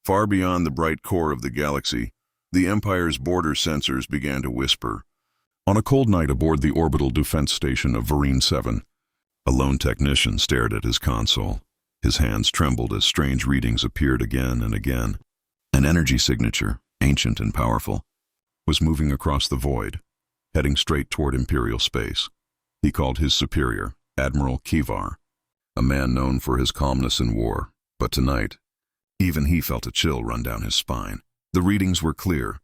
Far beyond the bright core of the galaxy, the Empire's border sensors began to whisper. On a cold night aboard the orbital defense station of Varine 7, a lone technician stared at his console. His hands trembled as strange readings appeared again and again. An energy signature, ancient and powerful, was moving across the void, heading straight toward Imperial space. He called his superior, Admiral Kivar, a man known for his calmness in war, but tonight, even he felt a chill run down his spine. The readings were clear.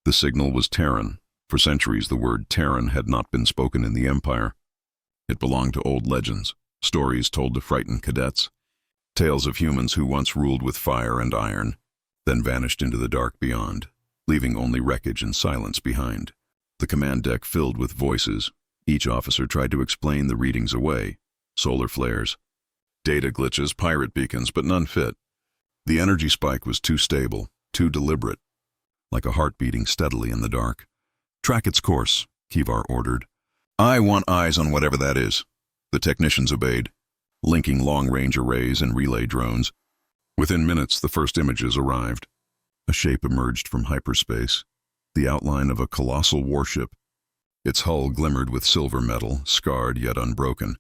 The signal was Terran. For centuries, the word Terran had not been spoken in the Empire. It belonged to old legends, stories told to frighten cadets, tales of humans who once ruled with fire and iron, then vanished into the dark beyond, leaving only wreckage and silence behind. The command deck filled with voices. Each officer tried to explain the readings away. Solar flares, data glitches, pirate beacons, but none fit. The energy spike was too stable, too deliberate, like a heart beating steadily in the dark. "Track its course," Kivar ordered. "I want eyes on whatever that is." The technicians obeyed, linking long-range arrays and relay drones. Within minutes, the first images arrived. A shape emerged from hyperspace, the outline of a colossal warship. Its hull glimmered with silver metal, scarred yet unbroken.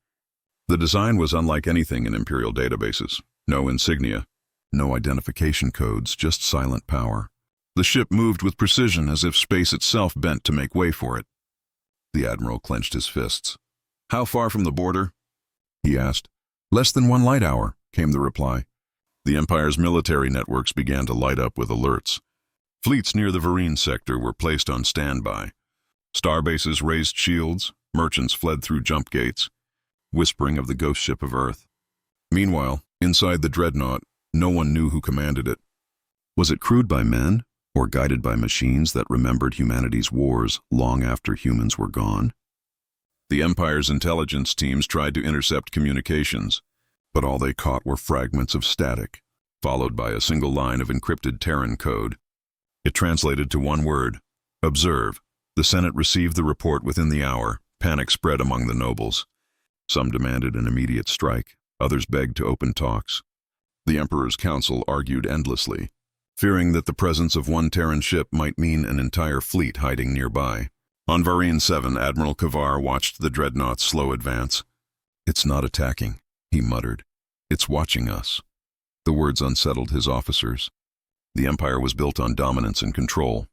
The design was unlike anything in Imperial databases. No insignia, no identification codes, just silent power. The ship moved with precision as if space itself bent to make way for it. The Admiral clenched his fists. "How far from the border?" he asked. "Less than 1 light hour," came the reply. The Empire's military networks began to light up with alerts. Fleets near the Varine sector were placed on standby. Starbases raised shields, merchants fled through jump gates, whispering of the ghost ship of Earth. Meanwhile, inside the dreadnought, no one knew who commanded it. Was it crewed by men, or guided by machines that remembered humanity's wars long after humans were gone? The Empire's intelligence teams tried to intercept communications, but all they caught were fragments of static, followed by a single line of encrypted Terran code. It translated to one word: observe. The Senate received the report within the hour. Panic spread among the nobles. Some demanded an immediate strike, others begged to open talks. The Emperor's council argued endlessly, fearing that the presence of one Terran ship might mean an entire fleet hiding nearby. On Varine 7, Admiral Kivar watched the dreadnought's slow advance. "It's not attacking," he muttered. "It's watching us." The words unsettled his officers. The Empire was built on dominance and control.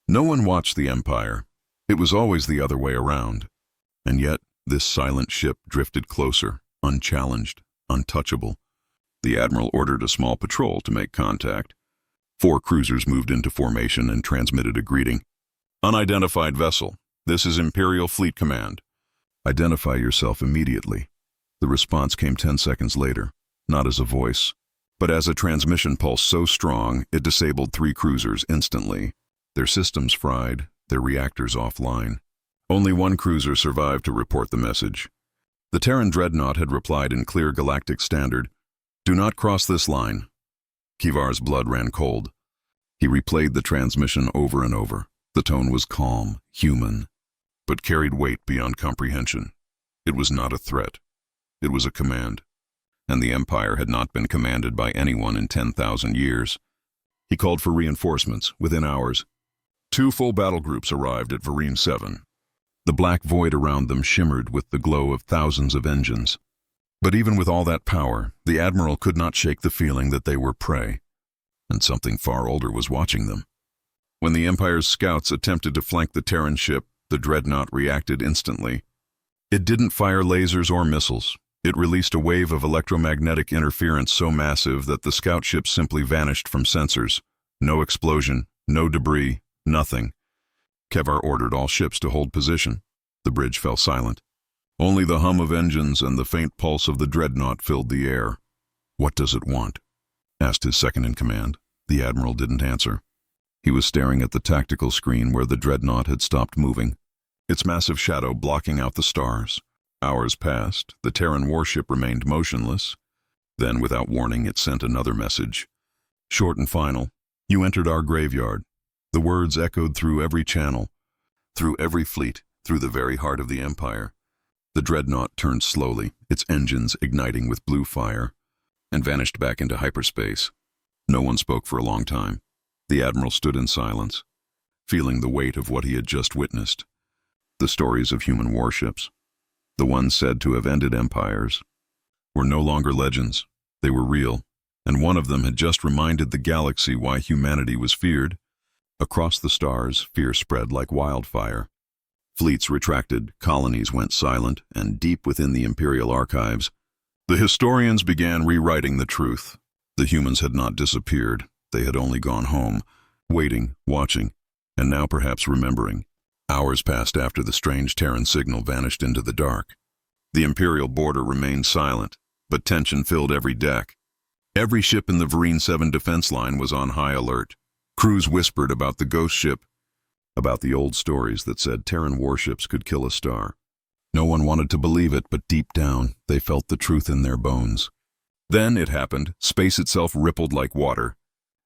No one watched the Empire. It was always the other way around. And yet, this silent ship drifted closer, unchallenged, untouchable. The Admiral ordered a small patrol to make contact. 4 cruisers moved into formation and transmitted a greeting. "Unidentified vessel. This is Imperial Fleet Command. Identify yourself immediately." The response came 10 seconds later, not as a voice, but as a transmission pulse so strong it disabled 3 cruisers instantly. Their systems fried, their reactors offline. Only 1 cruiser survived to report the message. The Terran dreadnought had replied in clear galactic standard, "Do not cross this line." Kivar's blood ran cold. He replayed the transmission over and over. The tone was calm, human, but carried weight beyond comprehension. It was not a threat. It was a command. And the Empire had not been commanded by anyone in 10,000 years. He called for reinforcements within hours. 2 full battle groups arrived at Varine 7. The black void around them shimmered with the glow of thousands of engines. But even with all that power, the Admiral could not shake the feeling that they were prey, and something far older was watching them. When the Empire's scouts attempted to flank the Terran ship, the dreadnought reacted instantly. It didn't fire lasers or missiles. It released a wave of electromagnetic interference so massive that the scout ship simply vanished from sensors. No explosion, no debris, nothing. Kivar ordered all ships to hold position. The bridge fell silent. Only the hum of engines and the faint pulse of the dreadnought filled the air. "What does it want?" asked his second-in-command. The Admiral didn't answer. He was staring at the tactical screen where the dreadnought had stopped moving, its massive shadow blocking out the stars. Hours passed. The Terran warship remained motionless. Then, without warning, it sent another message. Short and final. "You entered our graveyard." The words echoed through every channel, through every fleet, through the very heart of the Empire. The dreadnought turned slowly, its engines igniting with blue fire, and vanished back into hyperspace. No one spoke for a long time. The admiral stood in silence, feeling the weight of what he had just witnessed. The stories of human warships, the ones said to have ended empires, were no longer legends. They were real, and one of them had just reminded the galaxy why humanity was feared. Across the stars, fear spread like wildfire. Fleets retracted, colonies went silent, and deep within the Imperial archives, the historians began rewriting the truth. The humans had not disappeared. They had only gone home, waiting, watching, and now perhaps remembering. Hours passed after the strange Terran signal vanished into the dark. The Imperial border remained silent, but tension filled every deck. Every ship in the Varine 7 defense line was on high alert. Crews whispered about the ghost ship, about the old stories that said Terran warships could kill a star. No one wanted to believe it, but deep down, they felt the truth in their bones. Then it happened. Space itself rippled like water,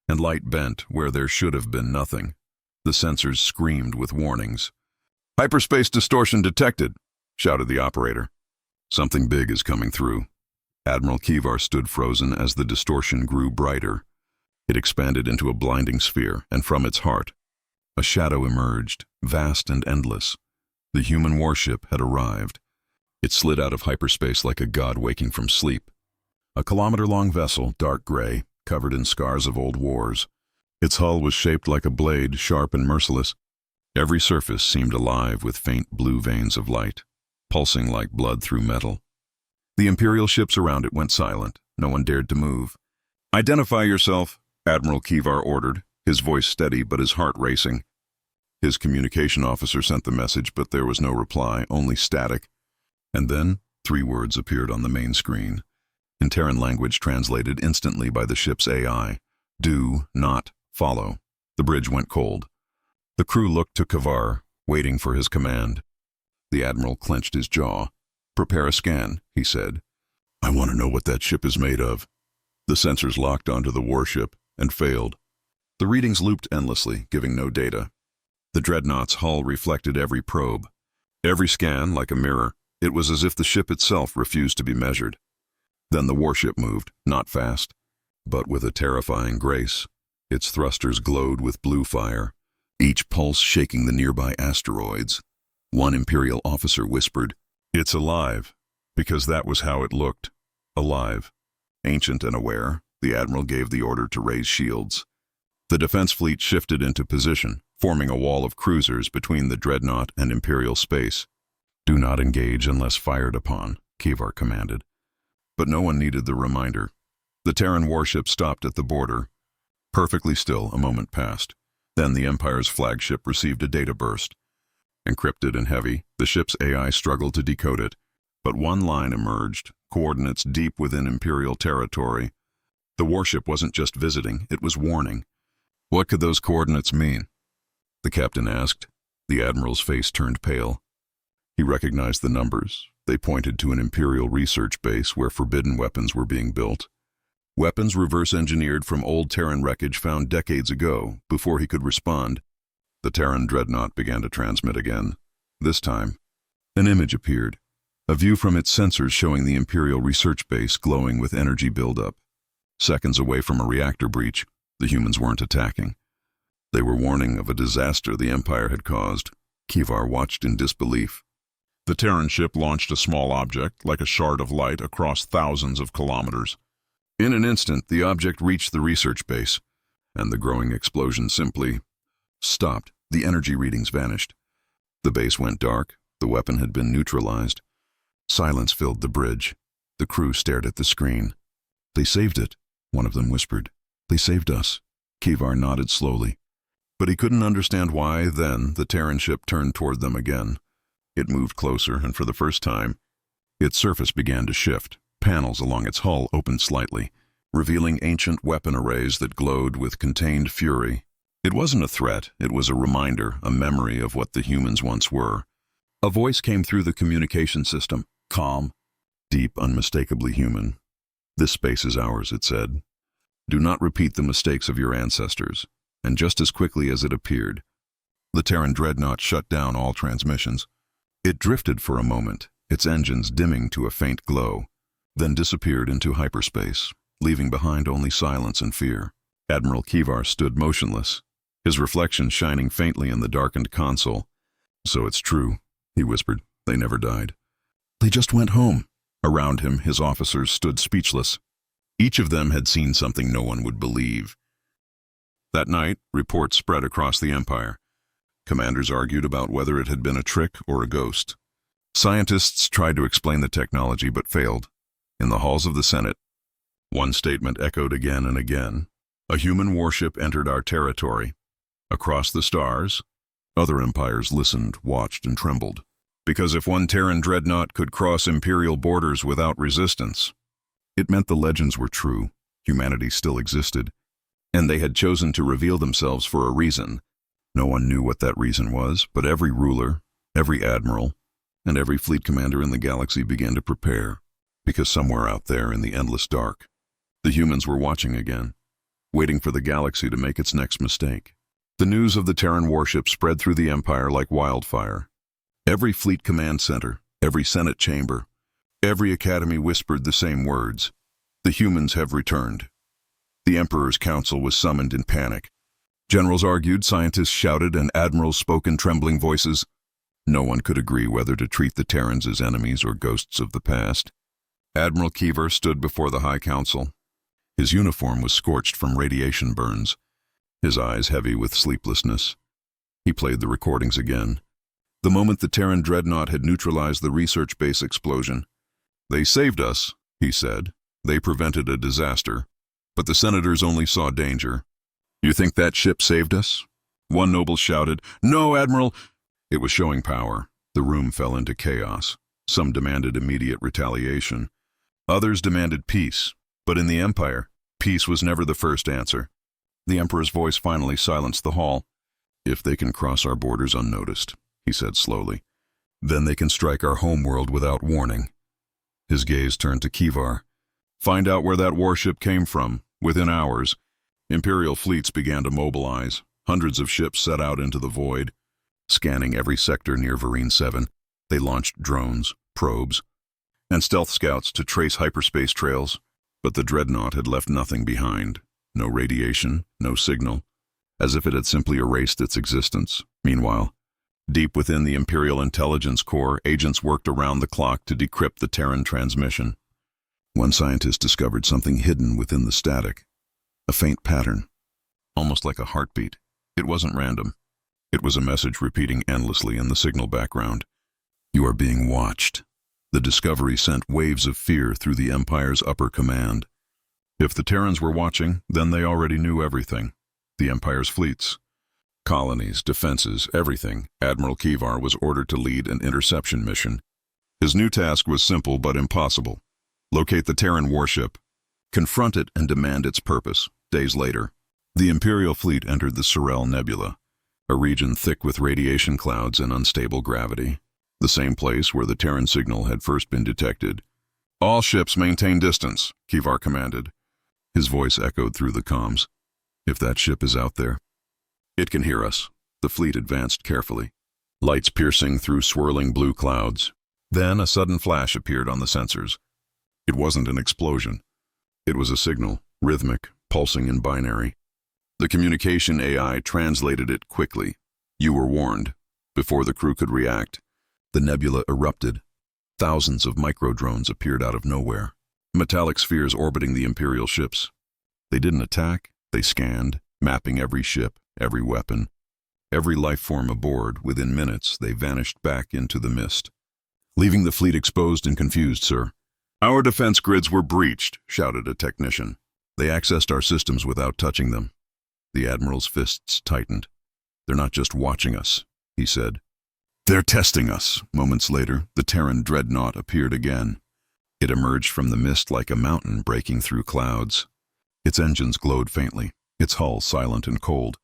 and light bent where there should have been nothing. The sensors screamed with warnings. "Hyperspace distortion detected," shouted the operator. "Something big is coming through." Admiral Kivar stood frozen as the distortion grew brighter. It expanded into a blinding sphere, and from its heart, a shadow emerged, vast and endless. The human warship had arrived. It slid out of hyperspace like a god waking from sleep. A kilometer-long vessel, dark gray, covered in scars of old wars. Its hull was shaped like a blade, sharp and merciless. Every surface seemed alive with faint blue veins of light, pulsing like blood through metal. The Imperial ships around it went silent. No one dared to move. "Identify yourself," Admiral Kivar ordered, his voice steady but his heart racing. His communication officer sent the message, but there was no reply, only static. And then 3 words appeared on the main screen, in Terran language translated instantly by the ship's AI. "Do not follow." The bridge went cold. The crew looked to Kivar, waiting for his command. The admiral clenched his jaw. "Prepare a scan," he said. "I want to know what that ship is made of." The sensors locked onto the warship and failed. The readings looped endlessly, giving no data. The dreadnought's hull reflected every probe. Every scan, like a mirror, it was as if the ship itself refused to be measured. Then the warship moved, not fast, but with a terrifying grace. Its thrusters glowed with blue fire, each pulse shaking the nearby asteroids. One Imperial officer whispered, "It's alive," because that was how it looked. Alive. Ancient and aware, the admiral gave the order to raise shields. The defense fleet shifted into position, forming a wall of cruisers between the dreadnought and Imperial space. "Do not engage unless fired upon," Kivar commanded. But no one needed the reminder. The Terran warship stopped at the border. Perfectly still, a moment passed. Then the Empire's flagship received a data burst. Encrypted and heavy, the ship's AI struggled to decode it. But one line emerged, coordinates deep within Imperial territory. The warship wasn't just visiting, it was warning. What could those coordinates mean? The captain asked. The admiral's face turned pale. He recognized the numbers. They pointed to an Imperial research base where forbidden weapons were being built. Weapons reverse-engineered from old Terran wreckage found decades ago. Before he could respond, the Terran dreadnought began to transmit again. This time, an image appeared. A view from its sensors showing the Imperial research base glowing with energy buildup. Seconds away from a reactor breach, the humans weren't attacking. They were warning of a disaster the Empire had caused. Kivar watched in disbelief. The Terran ship launched a small object, like a shard of light, across thousands of kilometers. In an instant, the object reached the research base, and the growing explosion simply stopped. The energy readings vanished. The base went dark. The weapon had been neutralized. Silence filled the bridge. The crew stared at the screen. "They saved it," one of them whispered. "They saved us." Kivar nodded slowly. But he couldn't understand why. Then the Terran ship turned toward them again. It moved closer, and for the first time, its surface began to shift. Panels along its hull opened slightly, revealing ancient weapon arrays that glowed with contained fury. It wasn't a threat, it was a reminder, a memory of what the humans once were. A voice came through the communication system, calm, deep, unmistakably human. "This space is ours," it said. "Do not repeat the mistakes of your ancestors." And just as quickly as it appeared, the Terran dreadnought shut down all transmissions. It drifted for a moment, its engines dimming to a faint glow, then disappeared into hyperspace, leaving behind only silence and fear. Admiral Kivar stood motionless, his reflection shining faintly in the darkened console. "So it's true," he whispered. "They never died. They just went home." Around him, his officers stood speechless. Each of them had seen something no one would believe. That night, reports spread across the Empire. Commanders argued about whether it had been a trick or a ghost. Scientists tried to explain the technology but failed. In the halls of the Senate, one statement echoed again and again. "A human warship entered our territory." Across the stars, other empires listened, watched, and trembled. Because if one Terran dreadnought could cross Imperial borders without resistance, it meant the legends were true, humanity still existed, and they had chosen to reveal themselves for a reason. No one knew what that reason was, but every ruler, every admiral, and every fleet commander in the galaxy began to prepare, because somewhere out there in the endless dark, the humans were watching again, waiting for the galaxy to make its next mistake. The news of the Terran warship spread through the Empire like wildfire. Every fleet command center, every Senate chamber, every academy whispered the same words. "The humans have returned." The Emperor's council was summoned in panic. Generals argued, scientists shouted, and admirals spoke in trembling voices. No one could agree whether to treat the Terrans as enemies or ghosts of the past. Admiral Kivar stood before the High Council. His uniform was scorched from radiation burns, his eyes heavy with sleeplessness. He played the recordings again. The moment the Terran dreadnought had neutralized the research base explosion. "They saved us," he said. "They prevented a disaster. But the senators only saw danger." "You think that ship saved us?" One noble shouted. "No, Admiral!" It was showing power. The room fell into chaos. Some demanded immediate retaliation. Others demanded peace. But in the Empire, peace was never the first answer. The Emperor's voice finally silenced the hall. "If they can cross our borders unnoticed," he said slowly, "then they can strike our homeworld without warning." His gaze turned to Kivar. "Find out where that warship came from. Within hours, Imperial fleets began to mobilize. Hundreds of ships set out into the void. Scanning every sector near Varine 7, they launched drones, probes, and stealth scouts to trace hyperspace trails. But the dreadnought had left nothing behind. No radiation, no signal, as if it had simply erased its existence. Meanwhile, deep within the Imperial Intelligence Corps, agents worked around the clock to decrypt the Terran transmission. One scientist discovered something hidden within the static. A faint pattern, almost like a heartbeat. It wasn't random. It was a message repeating endlessly in the signal background. "You are being watched." The discovery sent waves of fear through the Empire's upper command. If the Terrans were watching, then they already knew everything. The Empire's fleets, colonies, defenses, everything. Admiral Kivar was ordered to lead an interception mission. His new task was simple but impossible. Locate the Terran warship, confront it, and demand its purpose. Days later, the Imperial fleet entered the Sorel Nebula, a region thick with radiation clouds and unstable gravity, the same place where the Terran signal had first been detected. "All ships maintain distance," Kivar commanded. His voice echoed through the comms. "If that ship is out there, it can hear us." The fleet advanced carefully, lights piercing through swirling blue clouds. Then a sudden flash appeared on the sensors. It wasn't an explosion. It was a signal, rhythmic, pulsing in binary. The communication AI translated it quickly. "You were warned." Before the crew could react, the nebula erupted. Thousands of micro-drones appeared out of nowhere, metallic spheres orbiting the Imperial ships. They didn't attack, they scanned, mapping every ship, every weapon, every life form aboard. Within minutes, they vanished back into the mist, leaving the fleet exposed and confused, sir. "Our defense grids were breached," shouted a technician. "They accessed our systems without touching them." The Admiral's fists tightened. "They're not just watching us," he said. "They're testing us." Moments later, the Terran dreadnought appeared again. It emerged from the mist like a mountain breaking through clouds. Its engines glowed faintly, its hull silent and cold.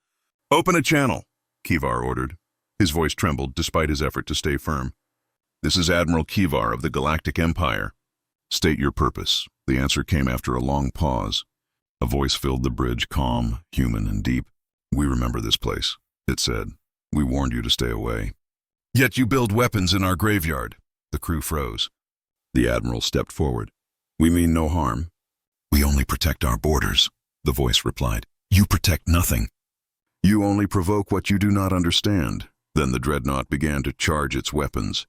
"Open a channel," Kivar ordered. His voice trembled despite his effort to stay firm. "This is Admiral Kivar of the Galactic Empire. State your purpose." The answer came after a long pause. A voice filled the bridge, calm, human, and deep. "We remember this place," it said. "We warned you to stay away. Yet you build weapons in our graveyard." The crew froze. The Admiral stepped forward. "We mean no harm. We only protect our borders," the voice replied. You protect nothing. You only provoke what you do not understand. Then the dreadnought began to charge its weapons.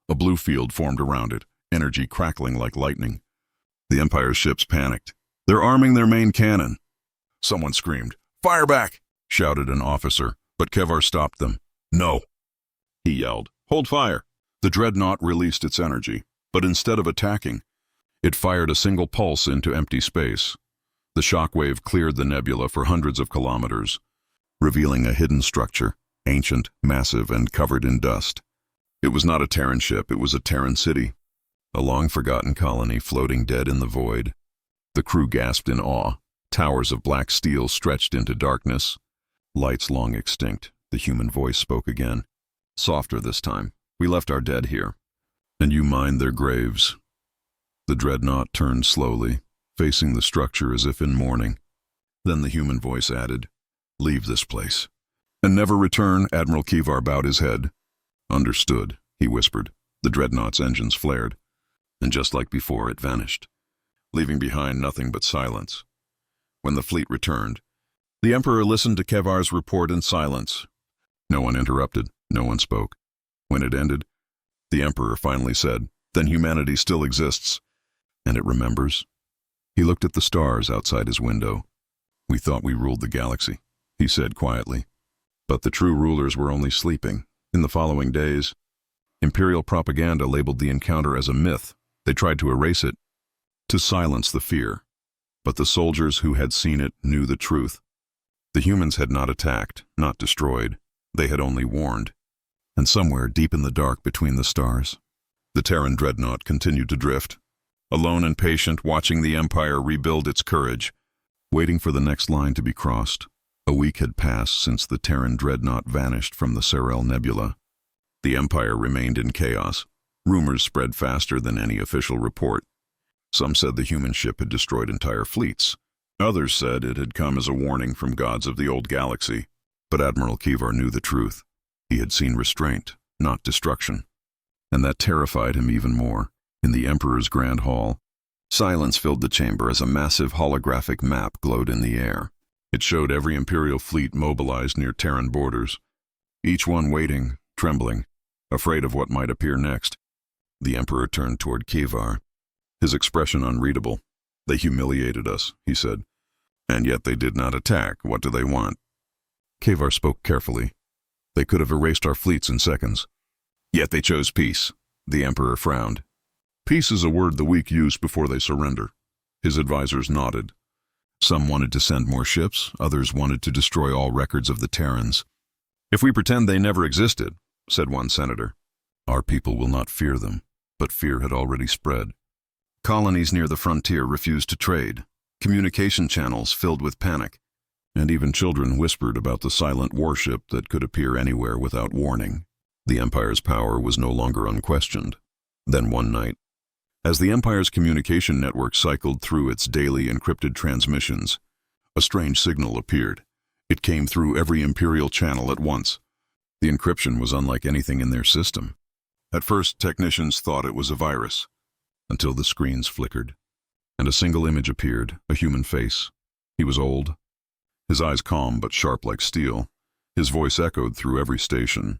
A blue field formed around it, energy crackling like lightning. The Empire's ships panicked. They're arming their main cannon. Someone screamed. Fire back, shouted an officer, but Kevar stopped them. No, he yelled. Hold fire. The dreadnought released its energy, but instead of attacking, it fired a single pulse into empty space. The shockwave cleared the nebula for hundreds of kilometers, revealing a hidden structure, ancient, massive, and covered in dust. It was not a Terran ship, it was a Terran city, a long-forgotten colony floating dead in the void. The crew gasped in awe. Towers of black steel stretched into darkness. Lights long extinct. The human voice spoke again. Softer this time. We left our dead here. And you mined their graves. The dreadnought turned slowly, facing the structure as if in mourning. Then the human voice added, Leave this place. And never return. Admiral Kevar bowed his head. Understood, he whispered. The dreadnought's engines flared. And just like before, it vanished, leaving behind nothing but silence. When the fleet returned, the Emperor listened to Kevar's report in silence. No one interrupted, no one spoke. When it ended, the Emperor finally said, Then humanity still exists, and it remembers. He looked at the stars outside his window. We thought we ruled the galaxy, he said quietly. But the true rulers were only sleeping. In the following days, Imperial propaganda labeled the encounter as a myth. They tried to erase it, to silence the fear. But the soldiers who had seen it knew the truth. The humans had not attacked, not destroyed. They had only warned. And somewhere deep in the dark between the stars, the Terran dreadnought continued to drift, alone and patient, watching the Empire rebuild its courage, waiting for the next line to be crossed. A week had passed since the Terran dreadnought vanished from the Serel Nebula. The Empire remained in chaos. Rumors spread faster than any official report. Some said the human ship had destroyed entire fleets. Others said it had come as a warning from gods of the old galaxy. But Admiral Kevar knew the truth. He had seen restraint, not destruction. And that terrified him even more. In the Emperor's Grand Hall, silence filled the chamber as a massive holographic map glowed in the air. It showed every Imperial fleet mobilized near Terran borders, each one waiting, trembling, afraid of what might appear next. The Emperor turned toward Kevar, his expression unreadable. They humiliated us, he said. And yet they did not attack. What do they want? Kevar spoke carefully. They could have erased our fleets in seconds. Yet they chose peace. The Emperor frowned. Peace is a word the weak use before they surrender. His advisors nodded. Some wanted to send more ships, others wanted to destroy all records of the Terrans. If we pretend they never existed, said one senator, our people will not fear them. But fear had already spread. Colonies near the frontier refused to trade. Communication channels filled with panic. And even children whispered about the silent warship that could appear anywhere without warning. The Empire's power was no longer unquestioned. Then one night, as the Empire's communication network cycled through its daily encrypted transmissions, a strange signal appeared. It came through every Imperial channel at once. The encryption was unlike anything in their system. At first, technicians thought it was a virus, until the screens flickered, and a single image appeared, a human face. He was old, his eyes calm but sharp like steel. His voice echoed through every station.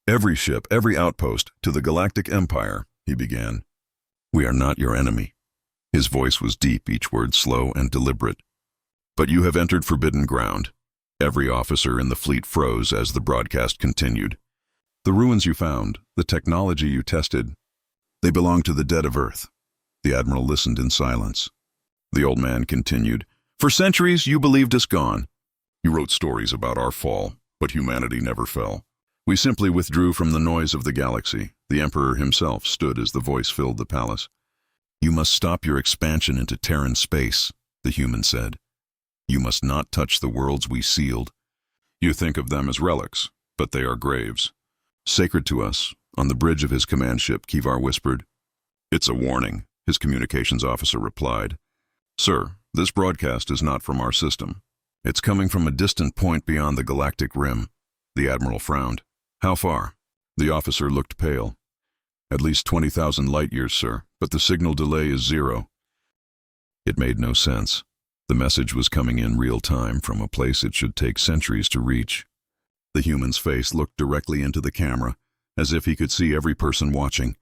Every ship, every outpost, to the Galactic Empire, he began. We are not your enemy. His voice was deep, each word slow and deliberate. But you have entered forbidden ground. Every officer in the fleet froze as the broadcast continued. The ruins you found, the technology you tested, they belong to the dead of Earth. The Admiral listened in silence. The old man continued. For centuries, you believed us gone. You wrote stories about our fall, but humanity never fell. We simply withdrew from the noise of the galaxy. The Emperor himself stood as the voice filled the palace. You must stop your expansion into Terran space, the human said. You must not touch the worlds we sealed. You think of them as relics, but they are graves. Sacred to us, on the bridge of his command ship, Kevar whispered. It's a warning, his communications officer replied. Sir, this broadcast is not from our system. It's coming from a distant point beyond the galactic rim. The Admiral frowned. How far? The officer looked pale. At least 20,000 light years, sir, but the signal delay is 0. It made no sense. The message was coming in real time from a place it should take centuries to reach. The human's face looked directly into the camera, as if he could see every person watching.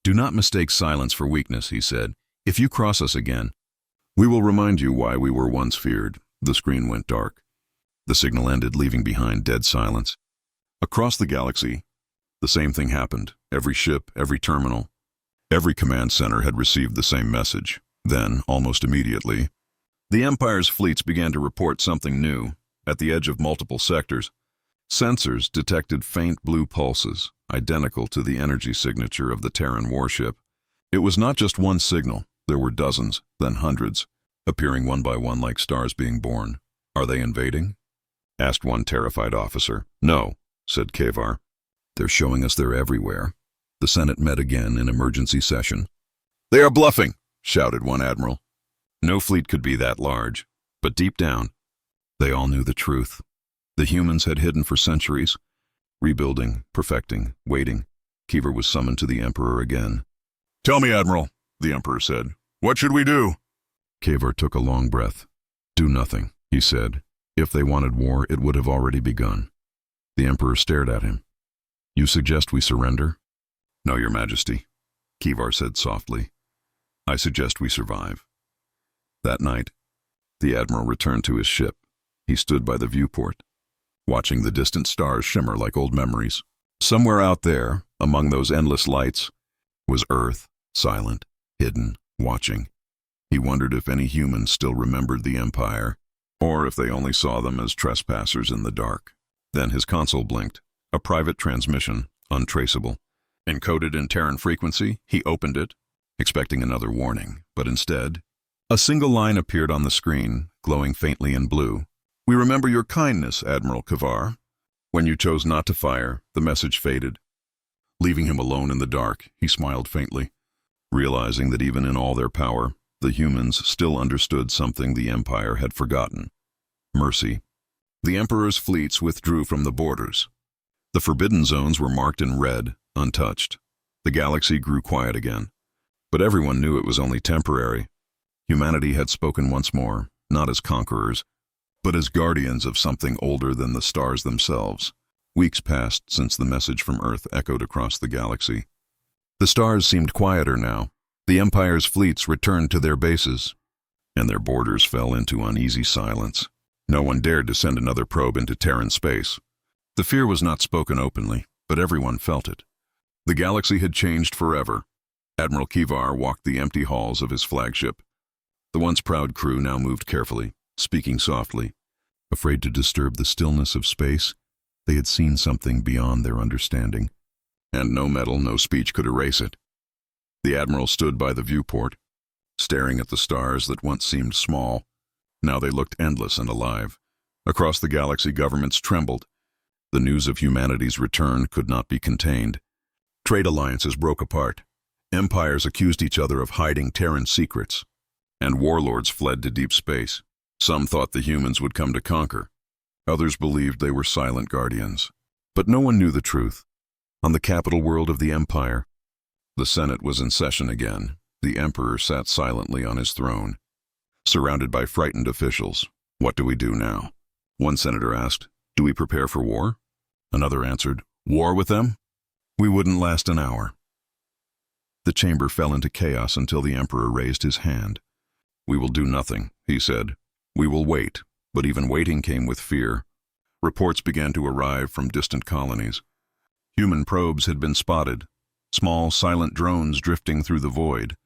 "Do not mistake silence for weakness," he said. "If you cross us again, we will remind you why we were once feared." The screen went dark. The signal ended, leaving behind dead silence. Across the galaxy, the same thing happened. Every ship, every terminal, every command center had received the same message. Then, almost immediately, the Empire's fleets began to report something new. At the edge of multiple sectors, sensors detected faint blue pulses, identical to the energy signature of the Terran warship. It was not just one signal. There were dozens, then hundreds, appearing one by one like stars being born. "Are they invading?" asked one terrified officer. "No," said Kavar. "They're showing us they're everywhere." The Senate met again in emergency session. "They are bluffing," shouted one admiral. No fleet could be that large, but deep down, they all knew the truth. The humans had hidden for centuries, rebuilding, perfecting, waiting. Keever was summoned to the Emperor again. "Tell me, Admiral," the Emperor said. "What should we do?" Keever took a long breath. "Do nothing," he said. "If they wanted war, it would have already begun." The Emperor stared at him. "You suggest we surrender?" "No, Your Majesty," Keevar said softly. "I suggest we survive." That night, the Admiral returned to his ship. He stood by the viewport, watching the distant stars shimmer like old memories. Somewhere out there, among those endless lights, was Earth, silent, hidden, watching. He wondered if any humans still remembered the Empire, or if they only saw them as trespassers in the dark. Then his console blinked. A private transmission, untraceable. Encoded in Terran frequency, he opened it, expecting another warning, but instead, a single line appeared on the screen, glowing faintly in blue. "We remember your kindness, Admiral Kavar." When you chose not to fire, the message faded. Leaving him alone in the dark, he smiled faintly, realizing that even in all their power, the humans still understood something the Empire had forgotten: mercy. The Emperor's fleets withdrew from the borders. The forbidden zones were marked in red, untouched. The galaxy grew quiet again. But everyone knew it was only temporary. Humanity had spoken once more, not as conquerors, but as guardians of something older than the stars themselves. Weeks passed since the message from Earth echoed across the galaxy. The stars seemed quieter now. The Empire's fleets returned to their bases, and their borders fell into uneasy silence. No one dared to send another probe into Terran space. The fear was not spoken openly, but everyone felt it. The galaxy had changed forever. Admiral Keevar walked the empty halls of his flagship. The once proud crew now moved carefully, speaking softly. Afraid to disturb the stillness of space, they had seen something beyond their understanding, and no metal, no speech could erase it. The Admiral stood by the viewport, staring at the stars that once seemed small. Now they looked endless and alive. Across the galaxy, governments trembled. The news of humanity's return could not be contained. Trade alliances broke apart. Empires accused each other of hiding Terran secrets, and warlords fled to deep space. Some thought the humans would come to conquer. Others believed they were silent guardians. But no one knew the truth. On the capital world of the Empire, the Senate was in session again. The Emperor sat silently on his throne, surrounded by frightened officials. "What do we do now?" One senator asked. "Do we prepare for war?" Another answered, "War with them? We wouldn't last an hour." The chamber fell into chaos until the Emperor raised his hand. "We will do nothing," he said. "We will wait." But even waiting came with fear. Reports began to arrive from distant colonies. Human probes had been spotted, small, silent drones drifting through the void.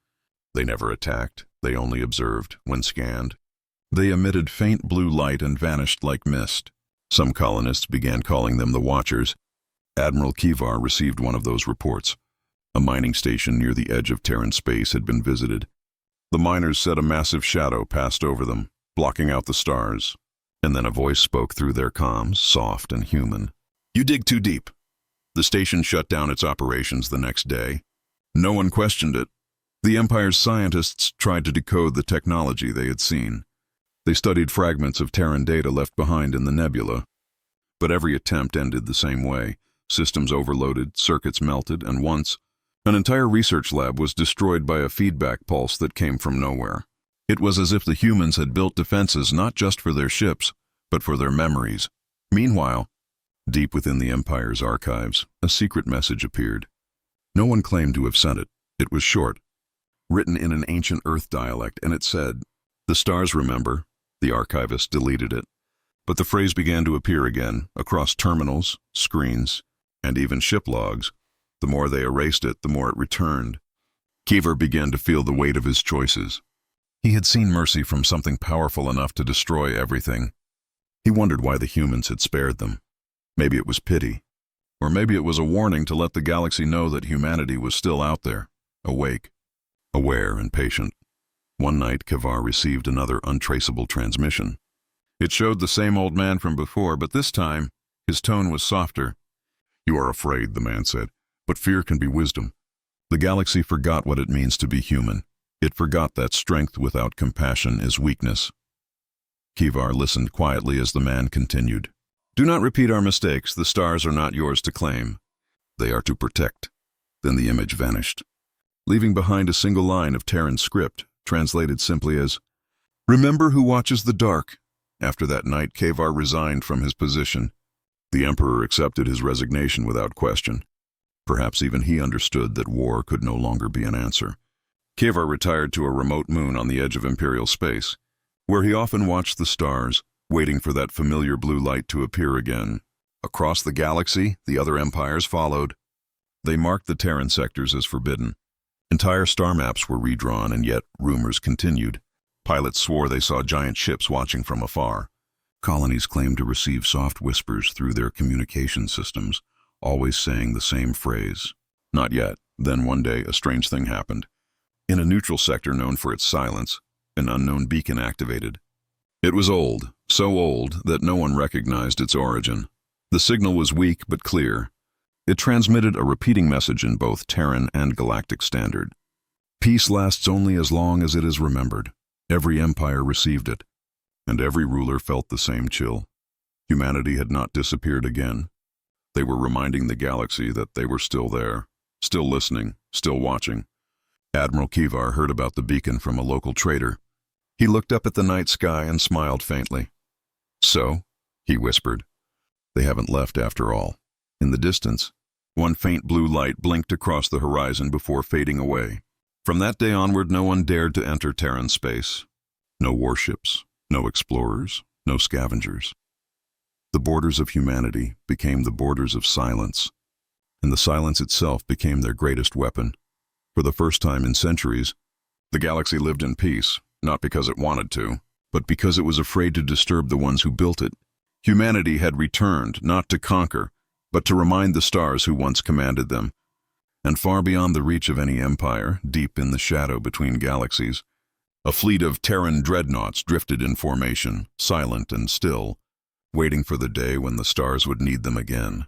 They never attacked, they only observed. When scanned, they emitted faint blue light and vanished like mist. Some colonists began calling them the Watchers. Admiral Keevar received one of those reports. A mining station near the edge of Terran space had been visited. The miners said a massive shadow passed over them, blocking out the stars. And then a voice spoke through their comms, soft and human. "You dig too deep." The station shut down its operations the next day. No one questioned it. The Empire's scientists tried to decode the technology they had seen. They studied fragments of Terran data left behind in the nebula. But every attempt ended the same way. Systems overloaded, circuits melted, and once, an entire research lab was destroyed by a feedback pulse that came from nowhere. It was as if the humans had built defenses not just for their ships, but for their memories. Meanwhile, deep within the Empire's archives, a secret message appeared. No one claimed to have sent it. It was short, written in an ancient Earth dialect, and it said, "The stars remember." The archivist deleted it. But the phrase began to appear again, across terminals, screens, and even ship logs. The more they erased it, the more it returned. Kiever began to feel the weight of his choices. He had seen mercy from something powerful enough to destroy everything. He wondered why the humans had spared them. Maybe it was pity. Or maybe it was a warning to let the galaxy know that humanity was still out there, awake, aware and patient. One night, Kavar received another untraceable transmission. It showed the same old man from before, but this time, his tone was softer. "You are afraid," the man said, "but fear can be wisdom." The galaxy forgot what it means to be human. It forgot that strength without compassion is weakness. Kivar listened quietly as the man continued. "Do not repeat our mistakes. The stars are not yours to claim. They are to protect." Then the image vanished, leaving behind a single line of Terran script, translated simply as, "Remember who watches the dark." After that night, Kavar resigned from his position. The Emperor accepted his resignation without question. Perhaps even he understood that war could no longer be an answer. Kavar retired to a remote moon on the edge of Imperial space, where he often watched the stars, waiting for that familiar blue light to appear again. Across the galaxy, the other empires followed. They marked the Terran sectors as forbidden. Entire star maps were redrawn, and yet rumors continued. Pilots swore they saw giant ships watching from afar. Colonies claimed to receive soft whispers through their communication systems, always saying the same phrase, "Not yet." Then one day, a strange thing happened. In a neutral sector known for its silence, an unknown beacon activated. It was old, so old that no one recognized its origin. The signal was weak but clear. It transmitted a repeating message in both Terran and Galactic Standard. "Peace lasts only as long as it is remembered." Every empire received it, and every ruler felt the same chill. Humanity had not disappeared again. They were reminding the galaxy that they were still there, still listening, still watching. Admiral Kivar heard about the beacon from a local trader. He looked up at the night sky and smiled faintly. "So," he whispered, "they haven't left after all." In the distance, one faint blue light blinked across the horizon before fading away. From that day onward, no one dared to enter Terran space. No warships, no explorers, no scavengers. The borders of humanity became the borders of silence, and the silence itself became their greatest weapon. For the first time in centuries, the galaxy lived in peace, not because it wanted to, but because it was afraid to disturb the ones who built it. Humanity had returned, not to conquer, but to remind the stars who once commanded them. And far beyond the reach of any empire, deep in the shadow between galaxies, a fleet of Terran dreadnoughts drifted in formation, silent and still, waiting for the day when the stars would need them again.